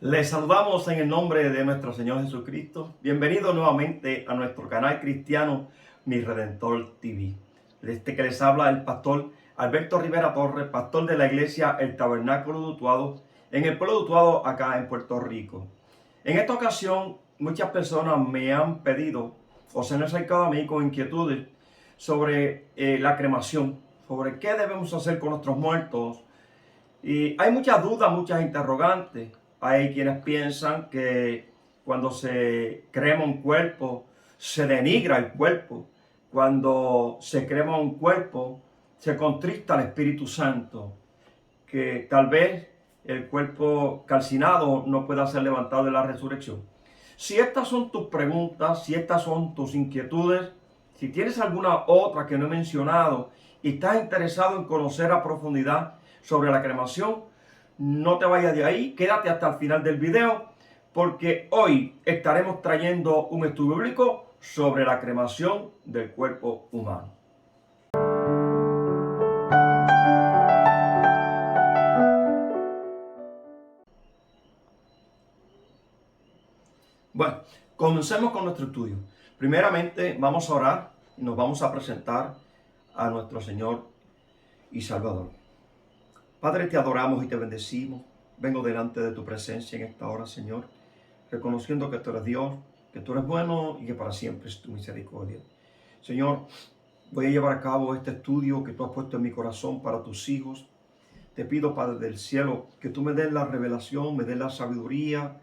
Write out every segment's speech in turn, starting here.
Les saludamos en el nombre de nuestro Señor Jesucristo. Bienvenido nuevamente a nuestro canal cristiano Mi Redentor TV. Este que les habla el pastor Alberto Rivera Torres, pastor de la iglesia El Tabernáculo de Utuado, en el pueblo de Utuado, acá en Puerto Rico. En esta ocasión, muchas personas me han pedido o se han acercado a mí con inquietudes sobre la cremación, sobre qué debemos hacer con nuestros muertos. Y hay muchas dudas, muchas interrogantes. Hay quienes piensan que cuando se crema un cuerpo, se denigra el cuerpo. Cuando se crema un cuerpo, se contrista al Espíritu Santo. Que tal vez el cuerpo calcinado no pueda ser levantado de la resurrección. Si estas son tus preguntas, si estas son tus inquietudes, si tienes alguna otra que no he mencionado y estás interesado en conocer a profundidad sobre la cremación, no te vayas de ahí, quédate hasta el final del video, porque hoy estaremos trayendo un estudio bíblico sobre la cremación del cuerpo humano. Bueno, comencemos con nuestro estudio. Primeramente vamos a orar y nos vamos a presentar a nuestro Señor y Salvador. Padre, te adoramos y te bendecimos. Vengo delante de tu presencia en esta hora, Señor, reconociendo que tú eres Dios, que tú eres bueno y que para siempre es tu misericordia. Señor, voy a llevar a cabo este estudio que tú has puesto en mi corazón para tus hijos. Te pido, Padre del cielo, que tú me des la revelación, me des la sabiduría,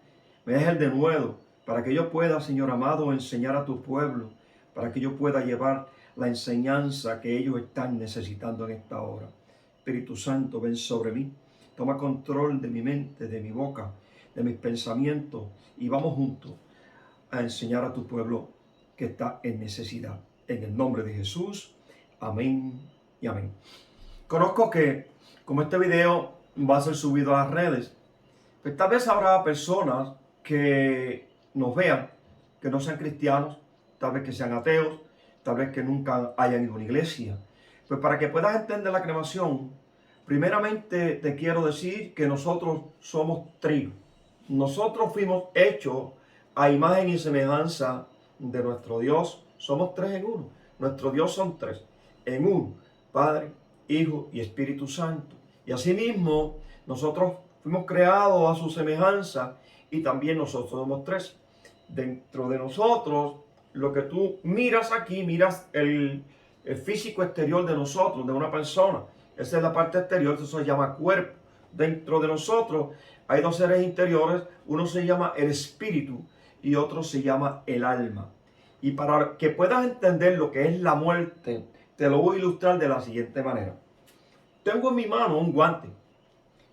me des el denuedo, para que yo pueda, Señor amado, enseñar a tu pueblo, para que yo pueda llevar la enseñanza que ellos están necesitando en esta hora. Espíritu Santo, ven sobre mí, toma control de mi mente, de mi boca, de mis pensamientos, y vamos juntos a enseñar a tu pueblo que está en necesidad. En el nombre de Jesús, amén y amén. Conozco que como este video va a ser subido a las redes, pues tal vez habrá personas que nos vean, que no sean cristianos, tal vez que sean ateos, tal vez que nunca hayan ido a una iglesia. Pues para que puedas entender la cremación, primeramente te quiero decir que nosotros somos trigo. Nosotros fuimos hechos a imagen y semejanza de nuestro Dios. Somos tres en uno. Nuestro Dios son tres en uno: Padre, Hijo y Espíritu Santo. Y asimismo, nosotros fuimos creados a su semejanza y también nosotros somos tres. Dentro de nosotros, lo que tú miras aquí, miras el físico exterior de nosotros, de una persona. Esa es la parte exterior, eso se llama cuerpo. Dentro de nosotros hay dos seres interiores, uno se llama el espíritu y otro se llama el alma. Y para que puedas entender lo que es la muerte, te lo voy a ilustrar de la siguiente manera. Tengo en mi mano un guante.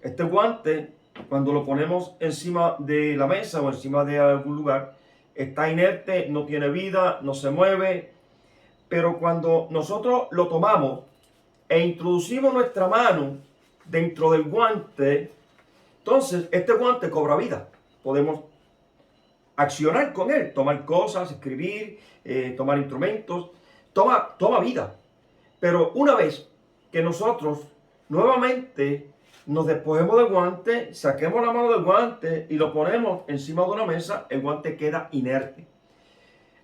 Este guante, cuando lo ponemos encima de la mesa o encima de algún lugar, está inerte, no tiene vida, no se mueve. Pero cuando nosotros lo tomamos e introducimos nuestra mano dentro del guante, entonces este guante cobra vida. Podemos accionar con él, tomar cosas, escribir, tomar instrumentos, toma vida. Pero una vez que nosotros nuevamente nos despojemos del guante, saquemos la mano del guante y lo ponemos encima de una mesa, el guante queda inerte.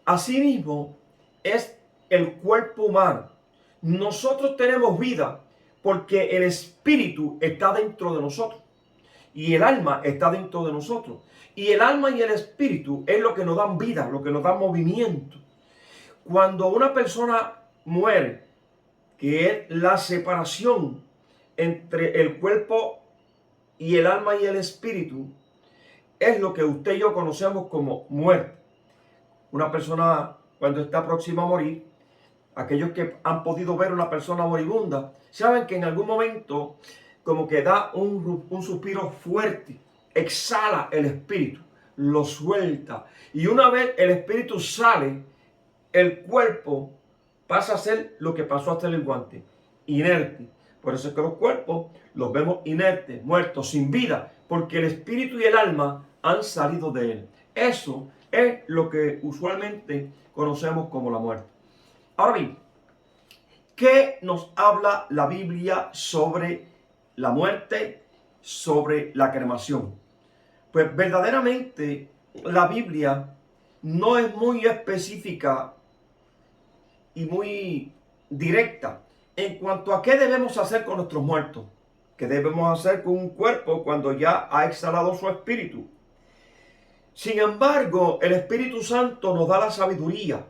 Asimismo es el cuerpo humano. Nosotros tenemos vida porque el espíritu está dentro de nosotros y el alma está dentro de nosotros. Y el alma y el espíritu es lo que nos dan vida, lo que nos da movimiento. Cuando una persona muere, que es la separación entre el cuerpo y el alma y el espíritu, es lo que usted y yo conocemos como muerte. Una persona cuando está próxima a morir, aquellos que han podido ver una persona moribunda, saben que en algún momento como que da un suspiro fuerte, exhala el espíritu, lo suelta. Y una vez el espíritu sale, el cuerpo pasa a ser lo que pasó a ser el guante, inerte. Por eso es que los cuerpos los vemos inertes, muertos, sin vida, porque el espíritu y el alma han salido de él. Eso es lo que usualmente conocemos como la muerte. Ahora bien, ¿qué nos habla la Biblia sobre la muerte, sobre la cremación? Pues verdaderamente la Biblia no es muy específica y muy directa en cuanto a qué debemos hacer con nuestros muertos, qué debemos hacer con un cuerpo cuando ya ha exhalado su espíritu. Sin embargo, el Espíritu Santo nos da la sabiduría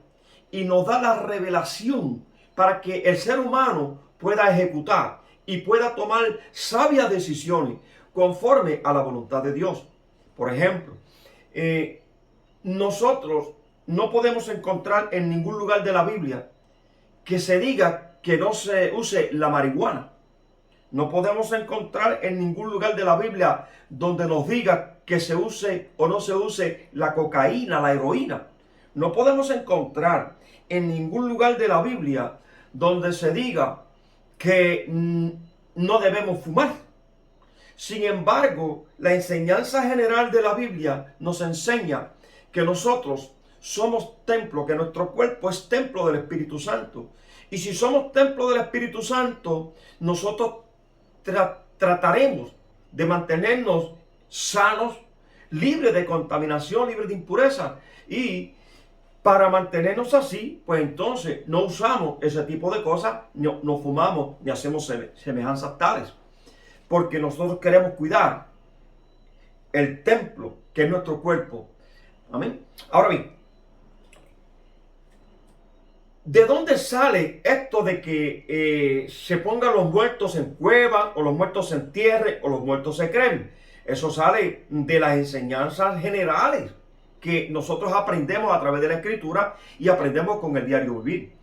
y nos da la revelación para que el ser humano pueda ejecutar y pueda tomar sabias decisiones conforme a la voluntad de Dios. Por ejemplo, nosotros no podemos encontrar en ningún lugar de la Biblia que se diga que no se use la marihuana. No podemos encontrar en ningún lugar de la Biblia donde nos diga que se use o no se use la cocaína, la heroína. No podemos encontrar en ningún lugar de la Biblia donde se diga que no debemos fumar. Sin embargo, la enseñanza general de la Biblia nos enseña que nosotros somos templo, que nuestro cuerpo es templo del Espíritu Santo. Y si somos templo del Espíritu Santo, nosotros trataremos de mantenernos sanos, libres de contaminación, libres de impureza. Y para mantenernos así, pues entonces no usamos ese tipo de cosas, no fumamos ni hacemos semejanzas tales. Porque nosotros queremos cuidar el templo que es nuestro cuerpo. Amén. Ahora bien, ¿de dónde sale esto de que se pongan los muertos en cuevas, o los muertos se entierren, o los muertos se cremen? Eso sale de las enseñanzas generales que nosotros aprendemos a través de la Escritura y aprendemos con el diario vivir.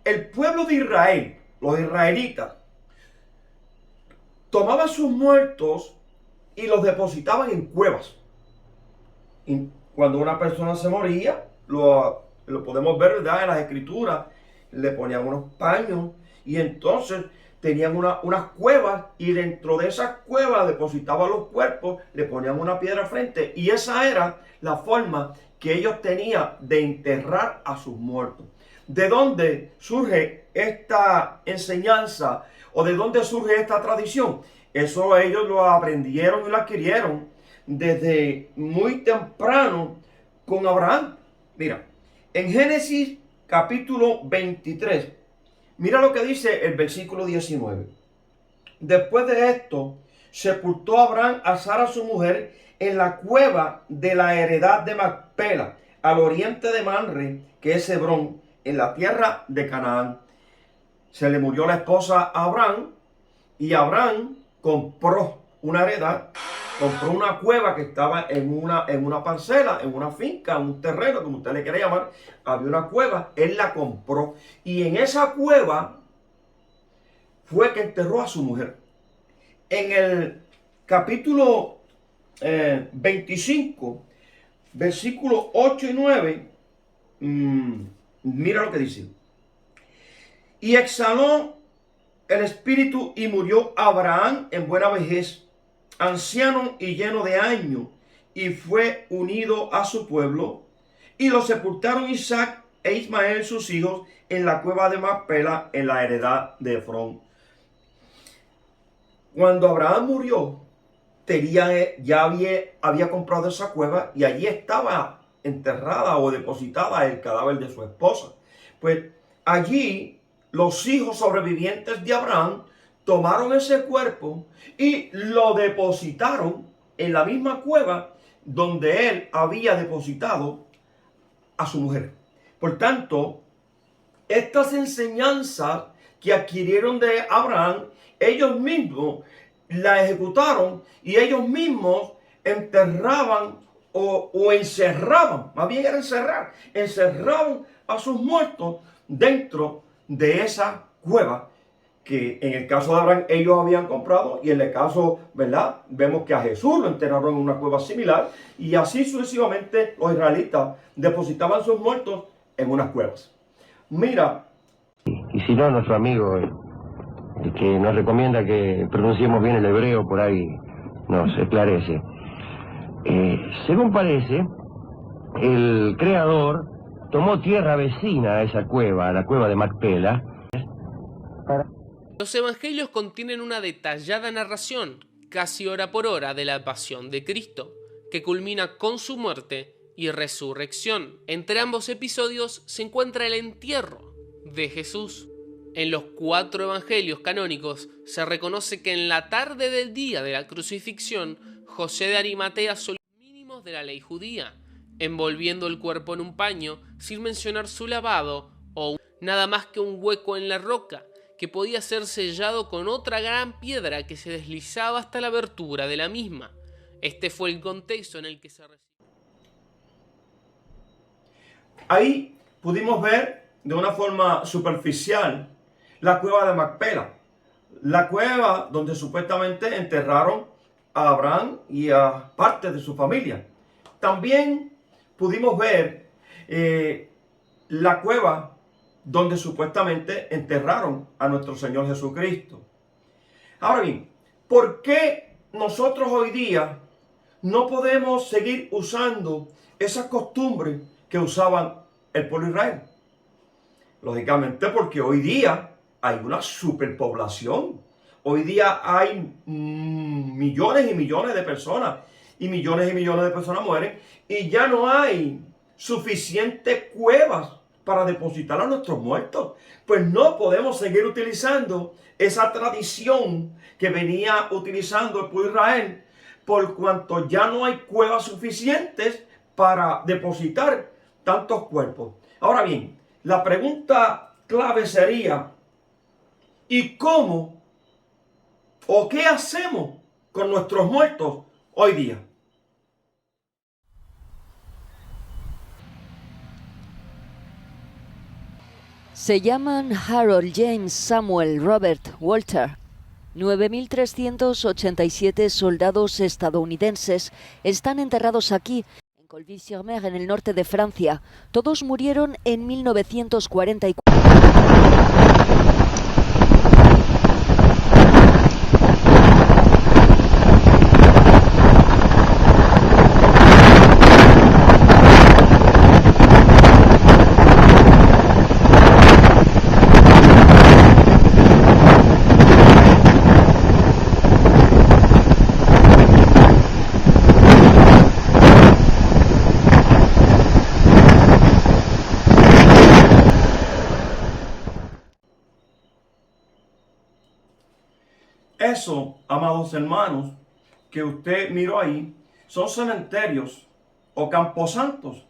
El pueblo de Israel, los israelitas, tomaban sus muertos y los depositaban en cuevas. Y cuando una persona se moría, lo podemos ver, ¿verdad?, en las escrituras, le ponían unos paños y entonces tenían unas cuevas, y dentro de esas cuevas depositaban los cuerpos, le ponían una piedra frente, y esa era la forma que ellos tenían de enterrar a sus muertos. ¿De dónde surge esta enseñanza o de dónde surge esta tradición? Eso ellos lo aprendieron y lo adquirieron desde muy temprano con Abraham. Mira, en Génesis capítulo 23, mira lo que dice el versículo 19. Después de esto, sepultó Abraham a Sara su mujer en la cueva de la heredad de Macpela, al oriente de Manre, que es Hebrón, en la tierra de Canaán. Se le murió la esposa a Abraham, y Abraham compró una heredad, compró una cueva que estaba en una parcela, en una finca, en un terreno, como usted le quiera llamar. Había una cueva, él la compró, y en esa cueva fue que enterró a su mujer. En el capítulo 25, versículos 8 y 9, mira lo que dice. Y exhaló el espíritu y murió Abraham en buena vejez, anciano y lleno de años, y fue unido a su pueblo, y lo sepultaron Isaac e Ismael sus hijos en la cueva de Macpela, en la heredad de Efrón. Cuando Abraham murió, ya había comprado esa cueva, y allí estaba enterrada o depositada el cadáver de su esposa. Pues allí los hijos sobrevivientes de Abraham tomaron ese cuerpo y lo depositaron en la misma cueva donde él había depositado a su mujer. Por tanto, estas enseñanzas que adquirieron de Abraham, ellos mismos la ejecutaron, y ellos mismos enterraban o encerraban, más bien era encerraban a sus muertos dentro de esa cueva que en el caso de Abraham ellos habían comprado, y en el caso, ¿verdad?, vemos que a Jesús lo enterraron en una cueva similar, y así sucesivamente los israelitas depositaban sus muertos en unas cuevas. Mira. Y si no, nuestro amigo, el que nos recomienda que pronunciemos bien el hebreo, por ahí nos esclarece. Según parece, el Creador tomó tierra vecina a esa cueva, a la cueva de Macpela. Los evangelios contienen una detallada narración, casi hora por hora, de la pasión de Cristo. que culmina con su muerte y resurrección. Entre ambos episodios se encuentra el entierro de Jesús. En los 4 evangelios canónicos se reconoce que en la tarde del día de la crucifixión, José de Arimatea solía los mínimos de la ley judía, envolviendo el cuerpo en un paño sin mencionar su lavado o nada más que un hueco en la roca que podía ser sellado con otra gran piedra que se deslizaba hasta la abertura de la misma. Este fue el contexto en el que se recibió. Ahí pudimos ver de una forma superficial la cueva de Macpela, la cueva donde supuestamente enterraron a Abraham y a parte de su familia. También pudimos ver la cueva donde supuestamente enterraron a nuestro Señor Jesucristo. Ahora bien, ¿por qué nosotros hoy día no podemos seguir usando esas costumbres que usaban el pueblo de Israel? Lógicamente porque hoy día hay una superpoblación. Hoy día hay millones y millones de personas y millones de personas mueren y ya no hay suficientes cuevas para depositar a nuestros muertos. Pues no podemos seguir utilizando esa tradición que venía utilizando el pueblo de Israel, por cuanto ya no hay cuevas suficientes para depositar tantos cuerpos. Ahora bien, la pregunta clave sería, ¿y cómo o qué hacemos con nuestros muertos hoy día? Se llaman Harold, James, Samuel, Robert, Walter. 9.387 soldados estadounidenses están enterrados aquí, en Colby-sur-Mer, en el norte de Francia. Todos murieron en 1944. Eso, amados hermanos, que usted miró ahí, son cementerios o camposantos.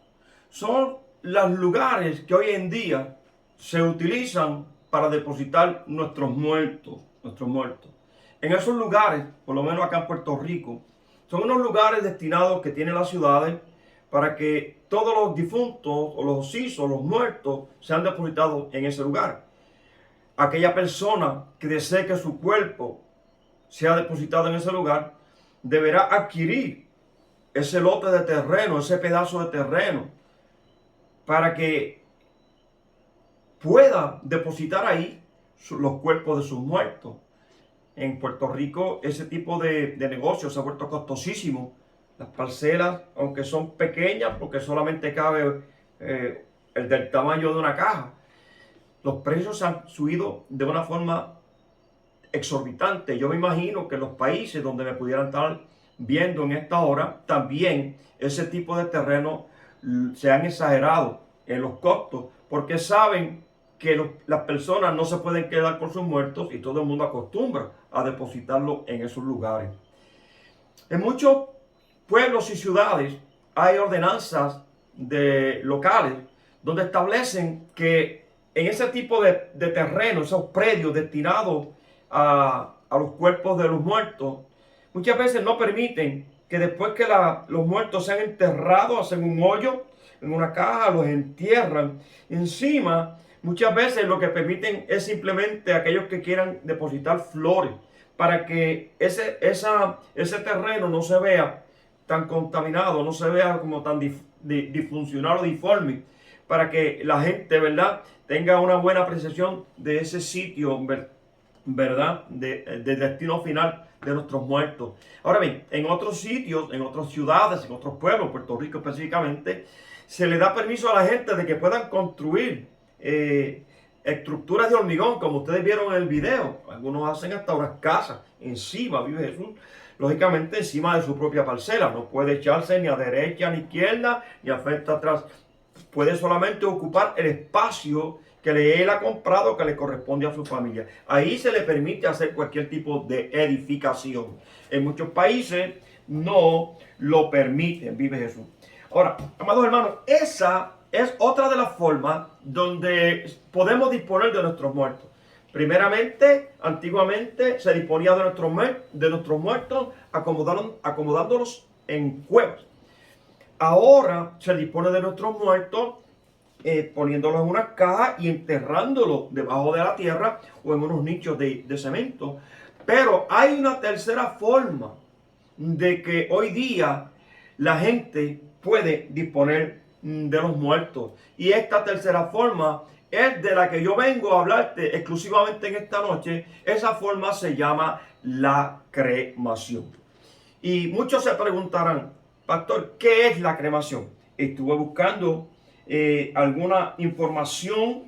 Son los lugares que hoy en día se utilizan para depositar nuestros muertos. En esos lugares, por lo menos acá en Puerto Rico, son unos lugares destinados que tienen las ciudades para que todos los difuntos o los osisos, los muertos, sean depositados en ese lugar. Aquella persona que desee que su cuerpo sea depositado en ese lugar, deberá adquirir ese lote de terreno, ese pedazo de terreno, para que pueda depositar ahí los cuerpos de sus muertos. En Puerto Rico ese tipo de negocio se ha vuelto costosísimo. Las parcelas, aunque son pequeñas, porque solamente cabe el del tamaño de una caja, los precios han subido de una forma exorbitante. Yo me imagino que los países donde me pudieran estar viendo en esta hora, también ese tipo de terreno se han exagerado en los costos, porque saben que las personas no se pueden quedar con sus muertos y todo el mundo acostumbra a depositarlo en esos lugares. En muchos pueblos y ciudades hay ordenanzas locales donde establecen que en ese tipo de terreno, esos predios destinados a los cuerpos de los muertos, muchas veces no permiten que después que los muertos sean enterrados, hacen un hoyo en una caja, los entierran. Encima, muchas veces lo que permiten es simplemente aquellos que quieran depositar flores, para que ese terreno no se vea tan contaminado, no se vea como tan disfuncional o disforme, para que la gente, ¿verdad?, tenga una buena apreciación de ese sitio, ¿verdad?, del destino final de nuestros muertos. Ahora bien, en otros sitios, en otras ciudades, en otros pueblos, Puerto Rico específicamente, se le da permiso a la gente de que puedan construir estructuras de hormigón, como ustedes vieron en el video. Algunos hacen hasta unas casas. Encima vive Jesús, lógicamente encima de su propia parcela. No puede echarse ni a derecha ni a izquierda, ni a frente atrás. Puede solamente ocupar el espacio que él ha comprado, que le corresponde a su familia. Ahí se le permite hacer cualquier tipo de edificación. En muchos países no lo permiten, vive Jesús. Ahora, amados hermanos, esa es otra de las formas donde podemos disponer de nuestros muertos. Primeramente, antiguamente se disponía de nuestros muertos acomodándolos en cuevas. Ahora se dispone de nuestros muertos poniéndolos en unas cajas y enterrándolos debajo de la tierra o en unos nichos de cemento. Pero hay una tercera forma de que hoy día la gente puede disponer de los muertos. Y esta tercera forma es de la que yo vengo a hablarte exclusivamente en esta noche. Esa forma se llama la cremación. Y muchos se preguntarán, pastor, ¿qué es la cremación? Estuve buscando alguna información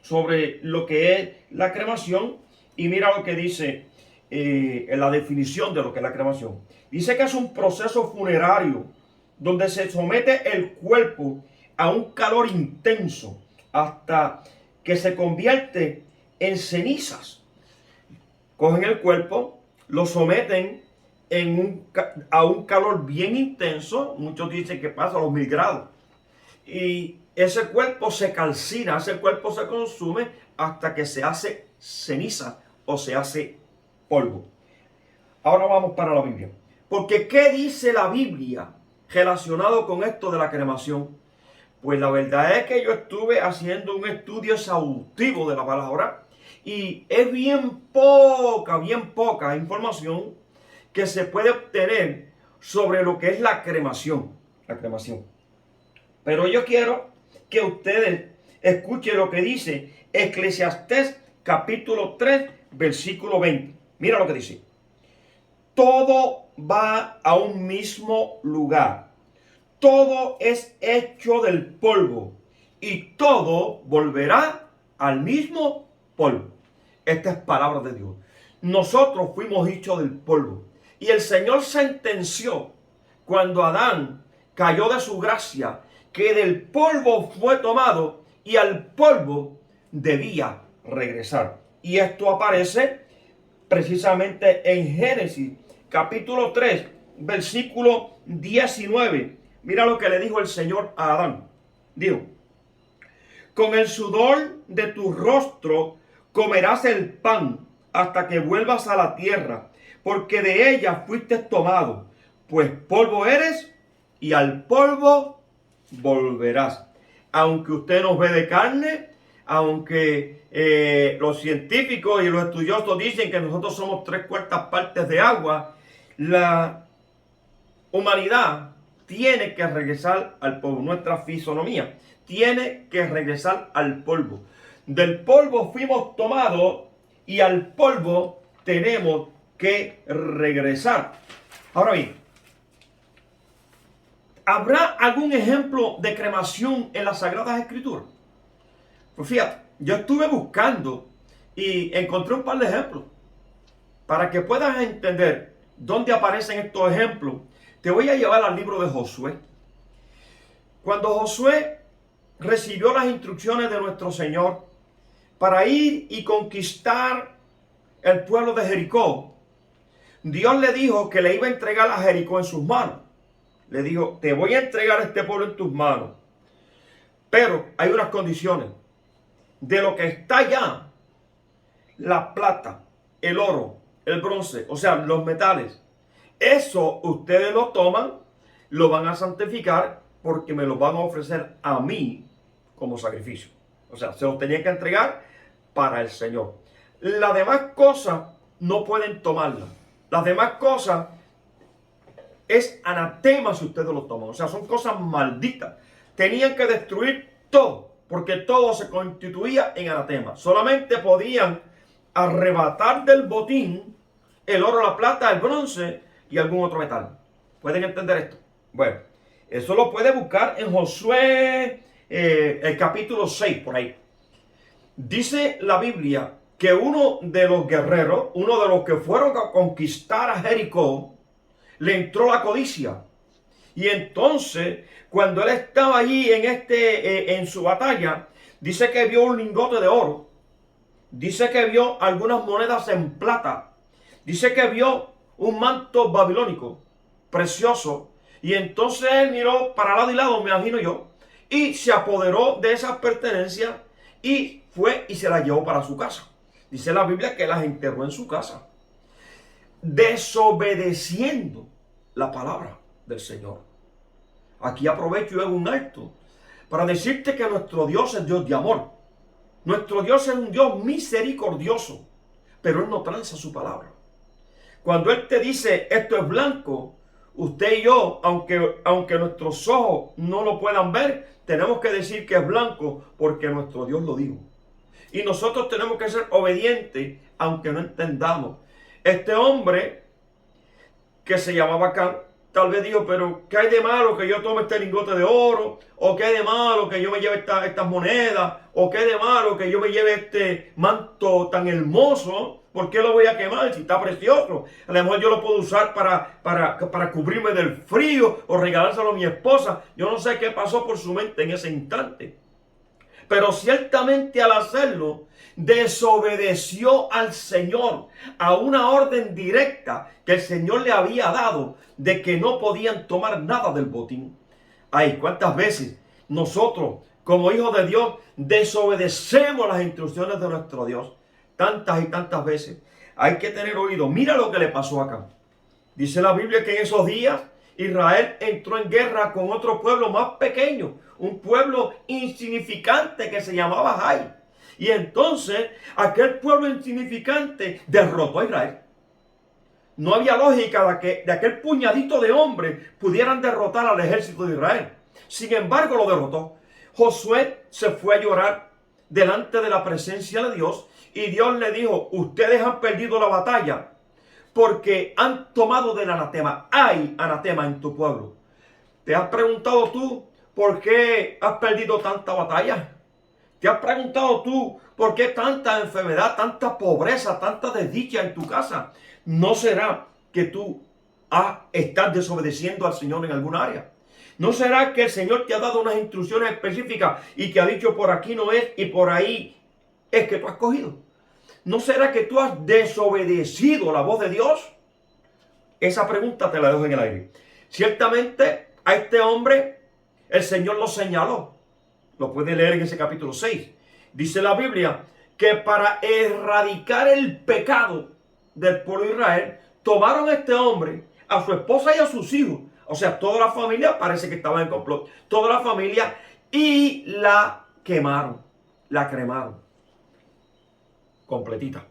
sobre lo que es la cremación y mira lo que dice en la definición de lo que es la cremación. Dice que es un proceso funerario donde se somete el cuerpo a un calor intenso hasta que se convierte en cenizas. Cogen el cuerpo, lo someten a un calor bien intenso, muchos dicen que pasa a los 1000 grados. Y ese cuerpo se calcina, ese cuerpo se consume hasta que se hace ceniza o se hace polvo. Ahora vamos para la Biblia. Porque ¿qué dice la Biblia relacionado con esto de la cremación? Pues la verdad es que yo estuve haciendo un estudio exhaustivo de la palabra y es bien poca información que se puede obtener sobre lo que es la cremación. La cremación. Pero yo quiero que ustedes escuchen lo que dice Eclesiastés capítulo 3, versículo 20. Mira lo que dice. Todo va a un mismo lugar. Todo es hecho del polvo y todo volverá al mismo polvo. Esta es palabra de Dios. Nosotros fuimos hechos del polvo y el Señor sentenció cuando Adán cayó de su gracia que del polvo fue tomado y al polvo debía regresar. Y esto aparece precisamente en Génesis capítulo 3, versículo 19. Mira lo que le dijo el Señor a Adán. Dijo, con el sudor de tu rostro comerás el pan hasta que vuelvas a la tierra, porque de ella fuiste tomado, pues polvo eres y al polvo volverás. Aunque usted nos ve de carne, aunque los científicos y los estudiosos dicen que nosotros somos 3/4 partes de agua, la humanidad tiene que regresar al polvo. Nuestra fisonomía tiene que regresar al polvo. Del polvo fuimos tomados y al polvo tenemos que regresar. Ahora bien, ¿habrá algún ejemplo de cremación en las Sagradas Escrituras? Pues fíjate, yo estuve buscando y encontré un par de ejemplos. Para que puedas entender dónde aparecen estos ejemplos, te voy a llevar al libro de Josué. Cuando Josué recibió las instrucciones de nuestro Señor para ir y conquistar el pueblo de Jericó, Dios le dijo que le iba a entregar a Jericó en sus manos. Le dijo, te voy a entregar a este pueblo en tus manos. Pero hay unas condiciones. De lo que está allá, la plata, el oro, el bronce, o sea, los metales, eso ustedes lo toman, lo van a santificar porque me lo van a ofrecer a mí como sacrificio. O sea, se los tenían que entregar para el Señor. Las demás cosas no pueden tomarlas. Las demás cosas es anatema si ustedes lo toman. O sea, son cosas malditas. Tenían que destruir todo, porque todo se constituía en anatema. Solamente podían arrebatar del botín el oro, la plata, el bronce y algún otro metal. ¿Pueden entender esto? Bueno, eso lo puede buscar en Josué, el capítulo 6, por ahí. Dice la Biblia que uno de los guerreros, uno de los que fueron a conquistar a Jericó, le entró la codicia. Y entonces, cuando él estaba allí en su batalla, dice que vio un lingote de oro. Dice que vio algunas monedas en plata. Dice que vio un manto babilónico precioso. Y entonces él miró para lado y lado, me imagino yo, y se apoderó de esas pertenencias y fue y se las llevó para su casa. Dice la Biblia que las enterró en su casa, desobedeciendo la palabra del Señor. Aquí aprovecho y hago un alto para decirte que nuestro Dios es Dios de amor. Nuestro Dios es un Dios misericordioso, pero Él no tranza su palabra. Cuando Él te dice esto es blanco, usted y yo, aunque nuestros ojos no lo puedan ver, tenemos que decir que es blanco porque nuestro Dios lo dijo. Y nosotros tenemos que ser obedientes aunque no entendamos. Este hombre que se llamaba Acán, tal vez dijo, pero ¿qué hay de malo que yo tome este lingote de oro? ¿O qué hay de malo que yo me lleve estas monedas? ¿O qué hay de malo que yo me lleve este manto tan hermoso? ¿Por qué lo voy a quemar si está precioso? A lo mejor yo lo puedo usar para cubrirme del frío o regalárselo a mi esposa. Yo no sé qué pasó por su mente en ese instante. Pero ciertamente al hacerlo, desobedeció al Señor a una orden directa que el Señor le había dado de que no podían tomar nada del botín. Ay, ¿cuántas veces nosotros, como hijos de Dios, desobedecemos las instrucciones de nuestro Dios? Tantas y tantas veces. Hay que tener oído. Mira lo que le pasó acá. Dice la Biblia que en esos días Israel entró en guerra con otro pueblo más pequeño, un pueblo insignificante que se llamaba Jai. Y entonces aquel pueblo insignificante derrotó a Israel. No había lógica de aquel puñadito de hombres pudieran derrotar al ejército de Israel. Sin embargo, lo derrotó. Josué se fue a llorar delante de la presencia de Dios y Dios le dijo, ustedes han perdido la batalla porque han tomado del anatema. Hay anatema en tu pueblo. ¿Te has preguntado tú por qué has perdido tanta batalla? ¿Te has preguntado tú por qué tanta enfermedad, tanta pobreza, tanta desdicha en tu casa? ¿No será que tú estás desobedeciendo al Señor en alguna área? ¿No será que el Señor te ha dado unas instrucciones específicas y que ha dicho por aquí no es y por ahí es que tú has cogido? ¿No será que tú has desobedecido la voz de Dios? Esa pregunta te la dejo en el aire. Ciertamente a este hombre el Señor lo señaló. Lo puede leer en ese capítulo 6. Dice la Biblia que para erradicar el pecado del pueblo de Israel, tomaron a este hombre, a su esposa y a sus hijos. O sea, toda la familia parece que estaba en complot. Toda la familia y la quemaron, la cremaron. Completita.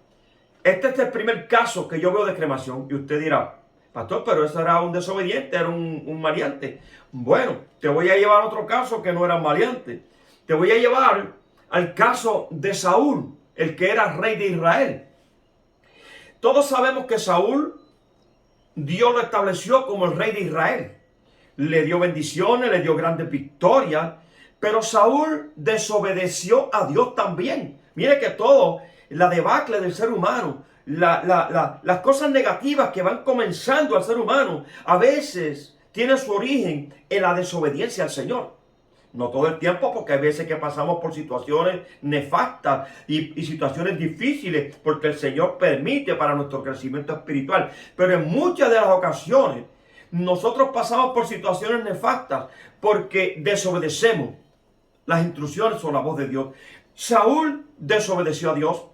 Este es el primer caso que yo veo de cremación. Y usted dirá, pastor, pero ese era un desobediente, era un maleante. Bueno, te voy a llevar a otro caso que no era maleante. Te voy a llevar al caso de Saúl, el que era rey de Israel. Todos sabemos que Saúl, Dios lo estableció como el rey de Israel. Le dio bendiciones, le dio grandes victorias. Pero Saúl desobedeció a Dios también. Mire que todo, la debacle del ser humano, las cosas negativas que van comenzando al ser humano, a veces tienen su origen en la desobediencia al Señor. No todo el tiempo, porque hay veces que pasamos por situaciones nefastas y situaciones difíciles, porque el Señor permite para nuestro crecimiento espiritual. Pero en muchas de las ocasiones, nosotros pasamos por situaciones nefastas porque desobedecemos las instrucciones o la voz de Dios. Saúl desobedeció a Dios.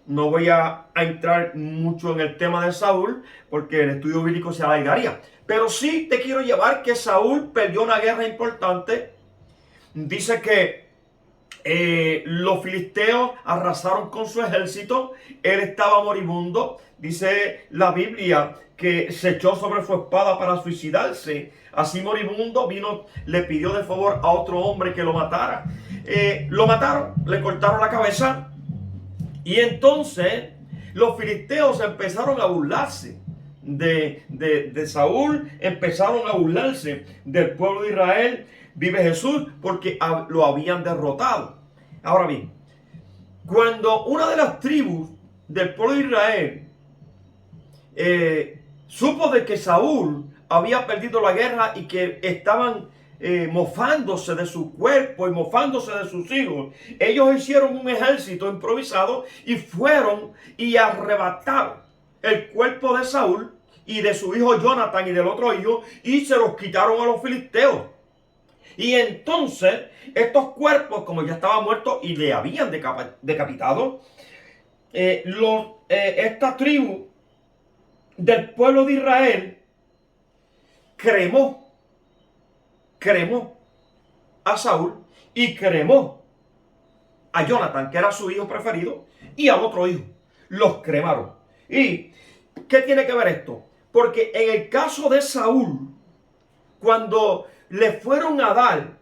No voy a entrar mucho en el tema de Saúl, porque el estudio bíblico se alargaría. Pero sí te quiero llevar que Saúl perdió una guerra importante. Dice que los filisteos arrasaron con su ejército. Él estaba moribundo. Dice la Biblia que se echó sobre su espada para suicidarse. Así moribundo le pidió de favor a otro hombre que lo matara. Lo mataron, le cortaron la cabeza. Y entonces los filisteos empezaron a burlarse de Saúl. Empezaron a burlarse del pueblo de Israel. Vive Jesús, porque lo habían derrotado. Ahora bien, Cuando una de las tribus del pueblo de Israel supo de que Saúl había perdido la guerra y que estaban mofándose de su cuerpo y mofándose de sus hijos, ellos hicieron un ejército improvisado y fueron y arrebataron el cuerpo de Saúl y de su hijo Jonathan y del otro hijo y se los quitaron a los filisteos. Y entonces estos cuerpos, como ya estaban muertos y le habían decapitado, esta tribu del pueblo de Israel cremó a Saúl y cremó a Jonathan, que era su hijo preferido, y al otro hijo. Los cremaron. ¿Y qué tiene que ver esto? Porque en el caso de Saúl, cuando le fueron a dar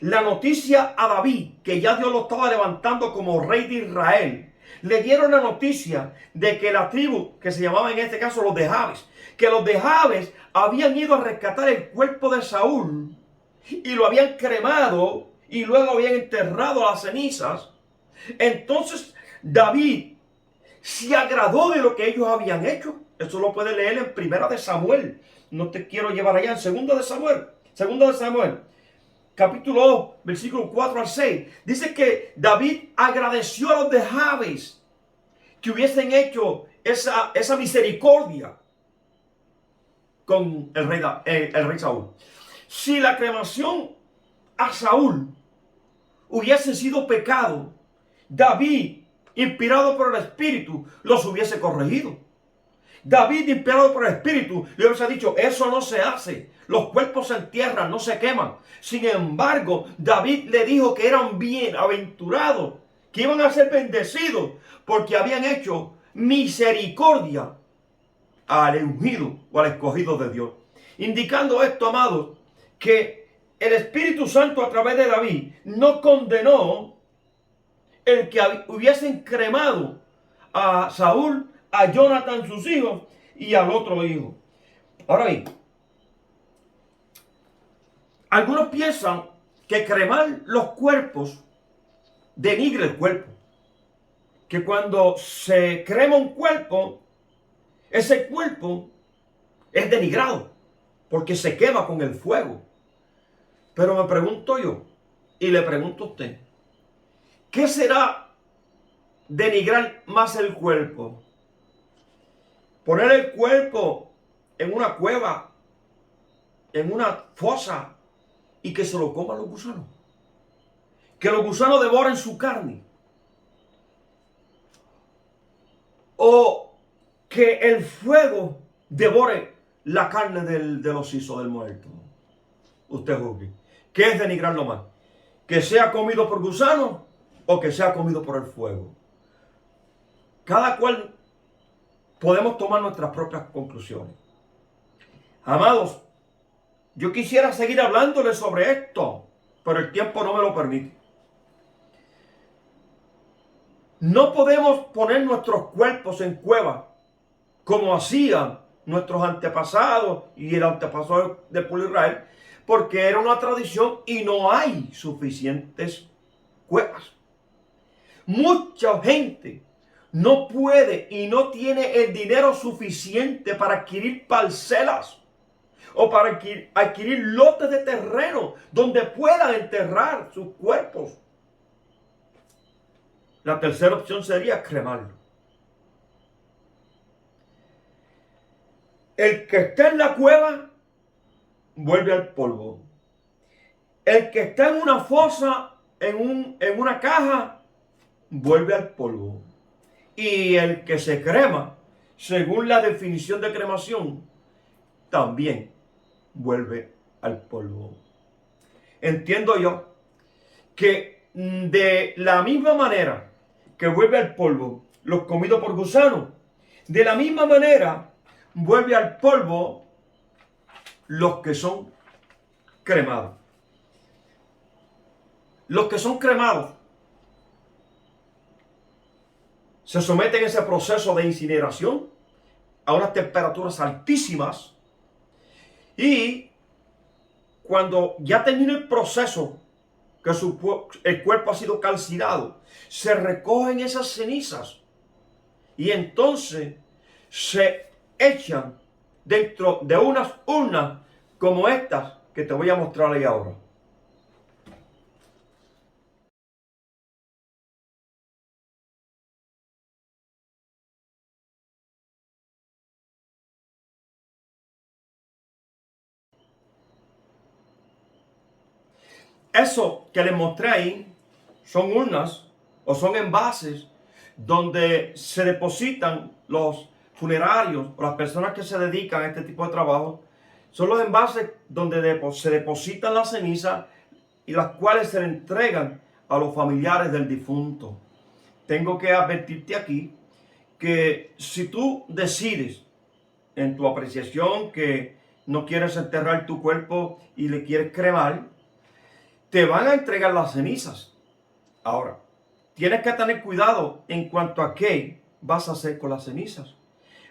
la noticia a David, que ya Dios lo estaba levantando como rey de Israel, le dieron la noticia de que la tribu, que se llamaba en este caso los de Jabes, que los de Jabes habían ido a rescatar el cuerpo de Saúl y lo habían cremado y luego habían enterrado las cenizas. Entonces David se agradó de lo que ellos habían hecho. Eso lo puede leer en Primera de Samuel. No te quiero llevar allá, en Segunda de Samuel, capítulo 2, versículos 4 al 6. Dice que David agradeció a los de Jabes que hubiesen hecho esa misericordia con el rey Saúl. Si la cremación a Saúl hubiese sido pecado, David, inspirado por el Espíritu, los hubiese corregido. David, inspirado por el Espíritu, le hubiese dicho, eso no se hace. Los cuerpos se entierran, no se queman. Sin embargo, David le dijo que eran bienaventurados, que iban a ser bendecidos, porque habían hecho misericordia al ungido o al escogido de Dios. Indicando esto, amados, que el Espíritu Santo a través de David no condenó el que hubiesen cremado a Saúl, a Jonathan, sus hijos, y al otro hijo. Ahora bien, algunos piensan que cremar los cuerpos denigra el cuerpo. Que cuando se crema un cuerpo, ese cuerpo es denigrado, porque se quema con el fuego. Pero me pregunto yo, y le pregunto a usted, ¿qué será denigrar más el cuerpo? Poner el cuerpo en una cueva, en una fosa, y que se lo coman los gusanos. Que los gusanos devoren su carne. O que el fuego devore la carne de los sisos del muerto. Usted juzgue. ¿Qué es denigrarlo más? ¿Que sea comido por gusanos o que sea comido por el fuego? Cada cual podemos tomar nuestras propias conclusiones. Amados, yo quisiera seguir hablándoles sobre esto, pero el tiempo no me lo permite. No podemos poner nuestros cuerpos en cuevas como hacían nuestros antepasados y el antepasado del pueblo de Israel, porque era una tradición y no hay suficientes cuevas. Mucha gente no puede y no tiene el dinero suficiente para adquirir parcelas o para adquirir lotes de terreno donde puedan enterrar sus cuerpos. La tercera opción sería cremarlo. El que está en la cueva vuelve al polvo. El que está en una fosa, en una caja, vuelve al polvo. Y el que se crema, según la definición de cremación, también vuelve al polvo. Entiendo yo que de la misma manera que vuelve al polvo los comidos por gusanos, de la misma manera vuelve al polvo los que son cremados. Los que son cremados se someten a ese proceso de incineración a unas temperaturas altísimas, y cuando ya termina el proceso que el cuerpo ha sido calcinado, se recogen esas cenizas y entonces se echan dentro de unas urnas como estas que te voy a mostrar ahí ahora. Eso que les mostré ahí son urnas o son envases donde se depositan los funerarios o las personas que se dedican a este tipo de trabajo. Son los envases donde se depositan las cenizas y las cuales se le entregan a los familiares del difunto. Tengo que advertirte aquí que si tú decides en tu apreciación que no quieres enterrar tu cuerpo y le quieres cremar, te van a entregar las cenizas. Ahora, tienes que tener cuidado en cuanto a qué vas a hacer con las cenizas.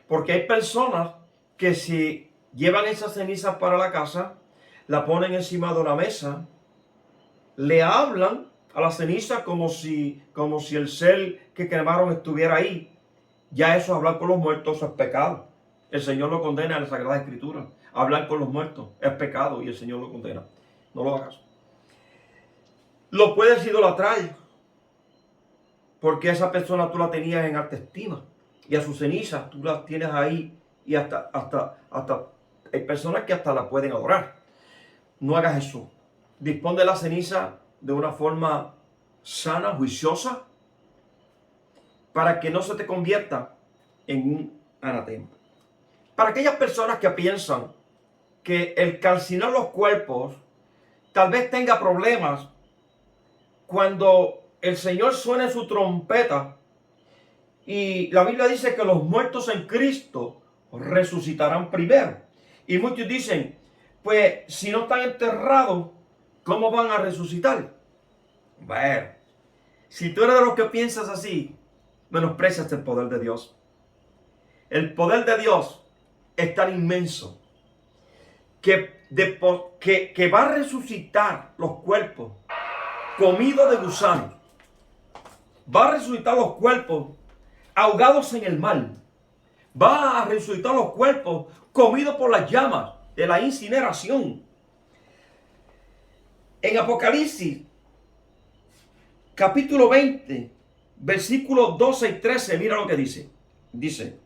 Porque hay personas que si llevan esas cenizas para la casa, la ponen encima de una mesa, le hablan a la ceniza como si el ser que cremaron estuviera ahí. Ya eso, hablar con los muertos, eso es pecado. El Señor lo condena en la Sagrada Escritura. Hablar con los muertos es pecado y el Señor lo condena. No lo hagas. Lo puedes idolatrar porque esa persona tú la tenías en alta estima y a sus cenizas tú las tienes ahí y hasta hay personas que hasta la pueden adorar. No hagas eso. Dispón de la ceniza de una forma sana, juiciosa, para que no se te convierta en un anatema. Para aquellas personas que piensan que el calcinar los cuerpos tal vez tenga problemas cuando el Señor suene su trompeta, y la Biblia dice que los muertos en Cristo resucitarán primero. Y muchos dicen, pues si no están enterrados, ¿cómo van a resucitar? Bueno, si tú eres de los que piensas así, menosprecias el poder de Dios. El poder de Dios es tan inmenso que va a resucitar los cuerpos comidos de gusanos. Va a resucitar los cuerpos ahogados en el mar. Va a resucitar los cuerpos comidos por las llamas de la incineración. En Apocalipsis, capítulo 20, versículos 12 y 13, mira lo que dice. Dice,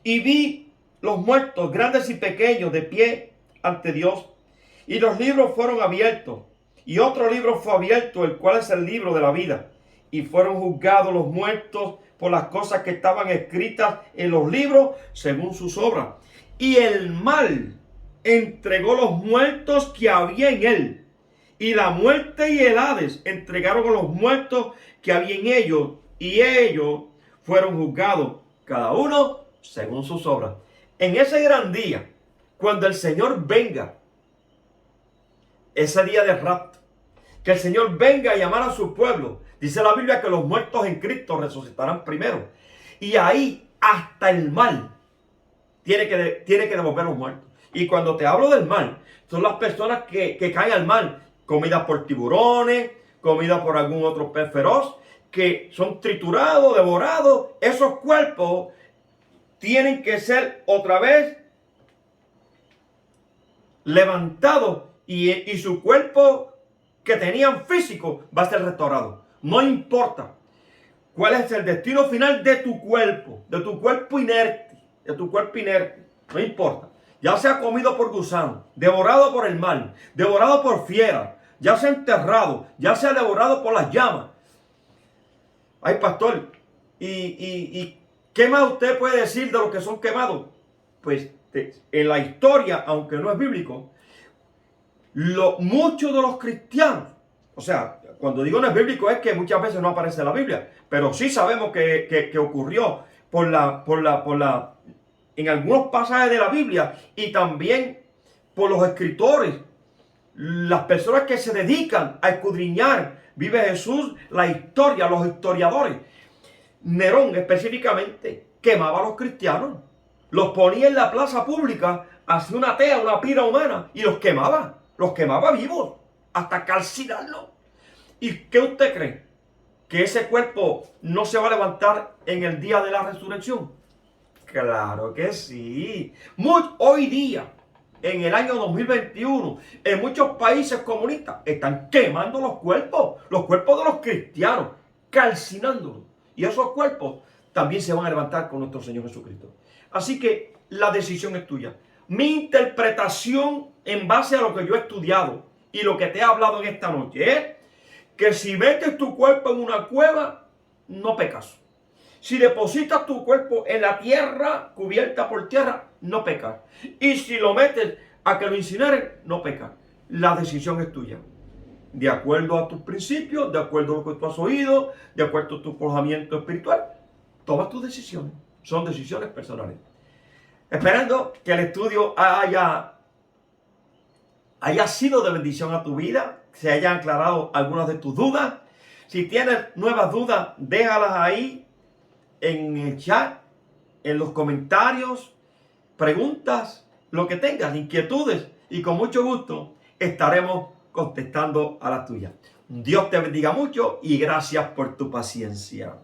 y vi los muertos, grandes y pequeños, de pie ante Dios, y los libros fueron abiertos. Y otro libro fue abierto, el cual es el libro de la vida. Y fueron juzgados los muertos por las cosas que estaban escritas en los libros según sus obras. Y el mal entregó los muertos que había en él. Y la muerte y el Hades entregaron a los muertos que había en ellos. Y ellos fueron juzgados, cada uno según sus obras. En ese gran día, cuando el Señor venga, ese día de rapto, que el Señor venga a llamar a su pueblo, dice la Biblia que los muertos en Cristo resucitarán primero. Y ahí hasta el mal tiene que devolver los muertos. Y cuando te hablo del mal, son las personas que caen al mal, comidas por tiburones, comidas por algún otro pez feroz, que son triturados, devorados. Esos cuerpos tienen que ser otra vez levantados y su cuerpo que tenían físico va a ser restaurado. No importa cuál es el destino final de tu cuerpo inerte, no importa. Ya sea comido por gusanos, devorado por el mal, devorado por fieras, ya sea enterrado, ya sea devorado por las llamas. Ay, pastor, ¿y qué más usted puede decir de los que son quemados? Pues en la historia, aunque no es bíblico, muchos de los cristianos, o sea, cuando digo no es bíblico es que muchas veces no aparece en la Biblia, pero sí sabemos que ocurrió en algunos pasajes de la Biblia y también por los escritores, las personas que se dedican a escudriñar, vive Jesús, la historia, los historiadores. Nerón específicamente quemaba a los cristianos, los ponía en la plaza pública, hacía una tea, una pira humana y los quemaba vivos. hasta calcinarlo. ¿Y qué usted cree? ¿Que ese cuerpo no se va a levantar en el día de la resurrección? Claro que sí. Hoy día, en el año 2021, en muchos países comunistas están quemando los cuerpos de los cristianos, calcinándolos. Y esos cuerpos también se van a levantar con nuestro Señor Jesucristo. Así que la decisión es tuya. Mi interpretación en base a lo que yo he estudiado y lo que te he hablado en esta noche es que si metes tu cuerpo en una cueva, no pecas. Si depositas tu cuerpo en la tierra, cubierta por tierra, no pecas. Y si lo metes a que lo incineren, no pecas. La decisión es tuya. De acuerdo a tus principios, de acuerdo a lo que tú has oído, de acuerdo a tu forjamiento espiritual, toma tus decisiones. Son decisiones personales. Esperando que el estudio haya sido de bendición a tu vida, se hayan aclarado algunas de tus dudas. Si tienes nuevas dudas, déjalas ahí en el chat, en los comentarios, preguntas, lo que tengas, inquietudes, y con mucho gusto estaremos contestando a las tuyas. Dios te bendiga mucho y gracias por tu paciencia.